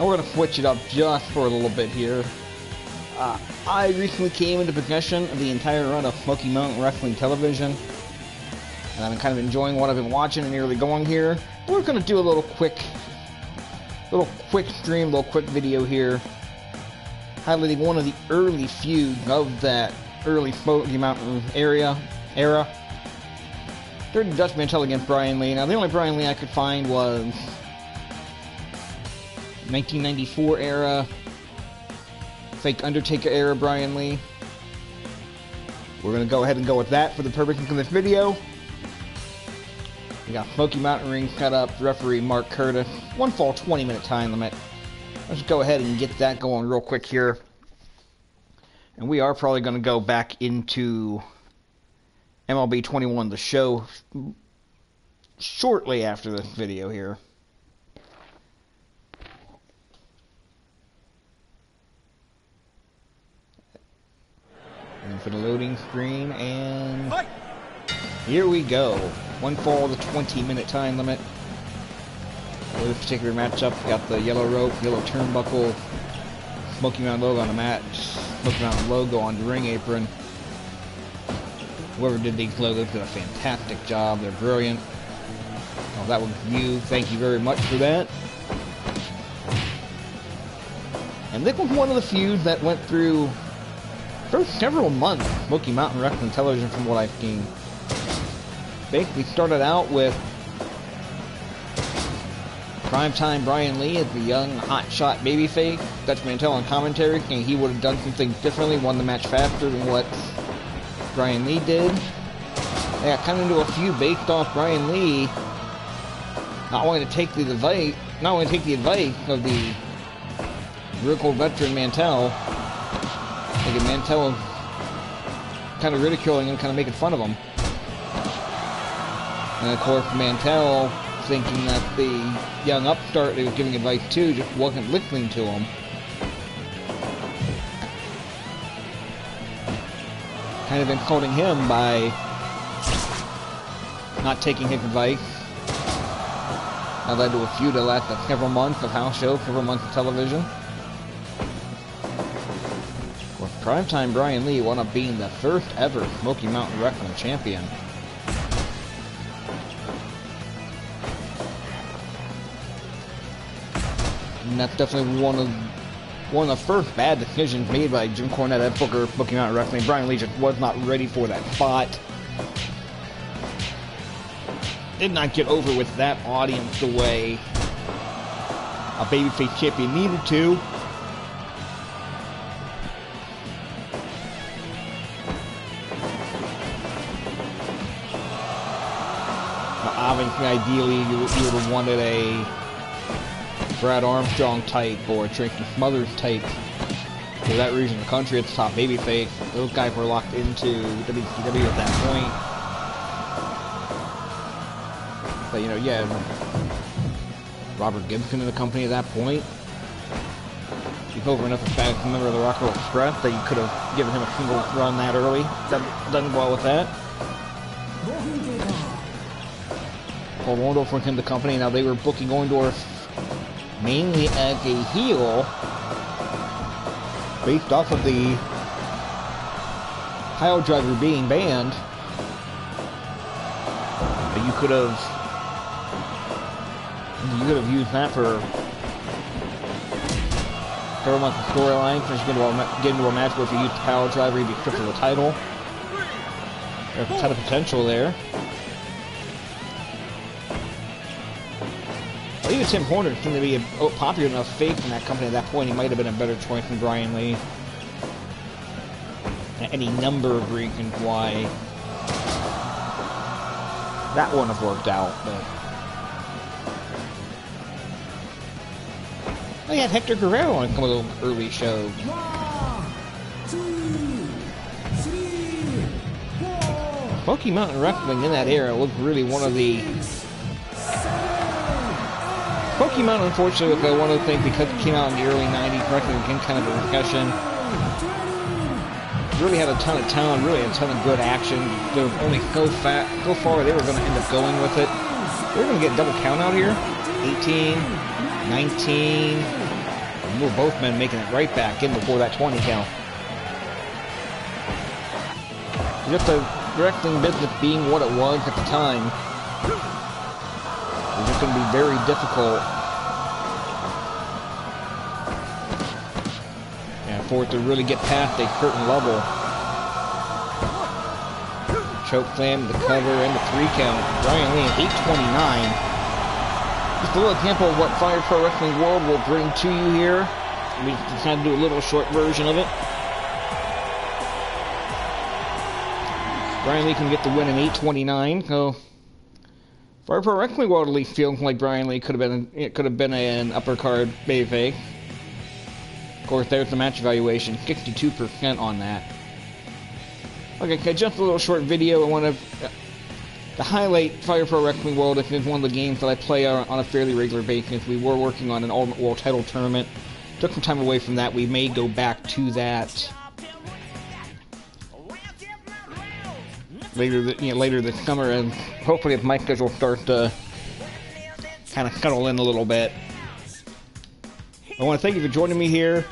And we're going to switch it up just for a little bit here. I recently came into possession of the entire run of Smoky Mountain Wrestling television. And I've been kind of enjoying what I've been watching and nearly going here. We're going to do a little quick stream, little quick video here, highlighting one of the early feuds of that early Smoky Mountain era. Dirty Dutch Mantel against Brian Lee. Now, the only Brian Lee I could find was 1994 era, fake Undertaker era Brian Lee. We're going to go ahead and go with that for the purposes of this video. We got Smoky Mountain ring set up, referee Mark Curtis. One fall, 20-minute time limit. Let's go ahead and get that going real quick here. And we are probably going to go back into MLB 21, the show, shortly after this video here. And for the loading screen, and here we go. One fall, the 20-minute time limit. For this particular matchup, we got the yellow rope, yellow turnbuckle, Smoky Mountain logo on the mat, Smoky Mountain logo on the ring apron. Whoever did these logos did a fantastic job. They're brilliant. Oh, that was you. Thank you very much for that. And this was one of the feuds that went through for several months. Smoky Mountain Wrestling television, from what I've seen. Basically started out with primetime Brian Lee as the young hotshot babyface. Dutch Mantel on commentary saying he would have done some things differently, won the match faster than what Brian Lee did. They got kind of into a feud based off Brian Lee not wanting to take the advice of the real cool veteran Mantel. Thinking Mantel kind of ridiculing him, kind of making fun of him. And of course Mantel, thinking that the young upstart they was giving advice to just wasn't listening to him. Kind of insulting him by not taking his advice. That led to a feud that lasted several months of house shows, several months of television. With primetime Brian Lee wound up being the first ever Smoky Mountain Wrestling champion. And that's definitely one of the first bad decisions made by Jim Cornette at Booker Smoky Mountain Wrestling. Brian Lee just was not ready for that spot. Did not get over with that audience the way a babyface champion needed to. Now, obviously, ideally, you would have wanted a Brad Armstrong type or Tracy Smothers type. For that region of the country, it's top babyface. Those guys were locked into WCW at that point. But, you know, yeah, Robert Gibson in the company at that point. He's over enough as a member of the Rock and Roll Express that you could have given him a single run that early. Done well with that. Paul Orndorff was in the company. Now they were booking Orndorff mainly as a heel, based off of the pile driver being banned. But you could have used that for several months of storyline. Just get into a match where if you use the pile driver, you'd be stripped of the title. There's a ton of potential there. Well, even Tim Horner seemed to be a popular enough face in that company at that point. He might have been a better choice than Brian Lee. Any number of reasons why that wouldn't have worked out, but they had Hector Guerrero on some of those early shows. 1, 2, 3, 4. Smoky Mountain Wrestling in that era was really one of the... Smoky Mountain, unfortunately, was one of the things, because it came out in the early 90s, wrestling became kind of a discussion. Really had a ton of talent, really had a ton of good action. There was only so far they were going to end up going with it. They were going to get double count out here. 18, 19, Well, both men making it right back in before that 20 count. Just the wrestling business being what it was at the time, it's just going to be very difficult. And for it to really get past a certain level. Choke slam, the cover, and the 3 count. Brian Lee at 8:29. Just a little example of what Fire Pro Wrestling World will bring to you here. We kind of do a little short version of it. Brian Lee can get the win in 8:29. So Fire Pro Wrestling World at least feels like Brian Lee could have been an upper card babyface. Of course, there's the match evaluation, 62% on that. Okay, just a little short video. I want to highlight Fire Pro Wrestling World. This is one of the games that I play on a fairly regular basis. We were working on an Ultimate World title tournament. Took some time away from that. We may go back to that later this summer, and hopefully if my schedule starts to kind of settle in a little bit. I want to thank you for joining me here.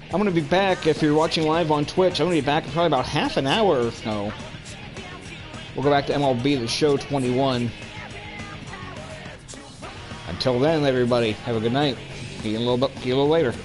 I'm going to be back, if you're watching live on Twitch, I'm going to be back in probably about half an hour or so. We'll go back to MLB The Show 21. Until then, everybody, have a good night. See you a little later.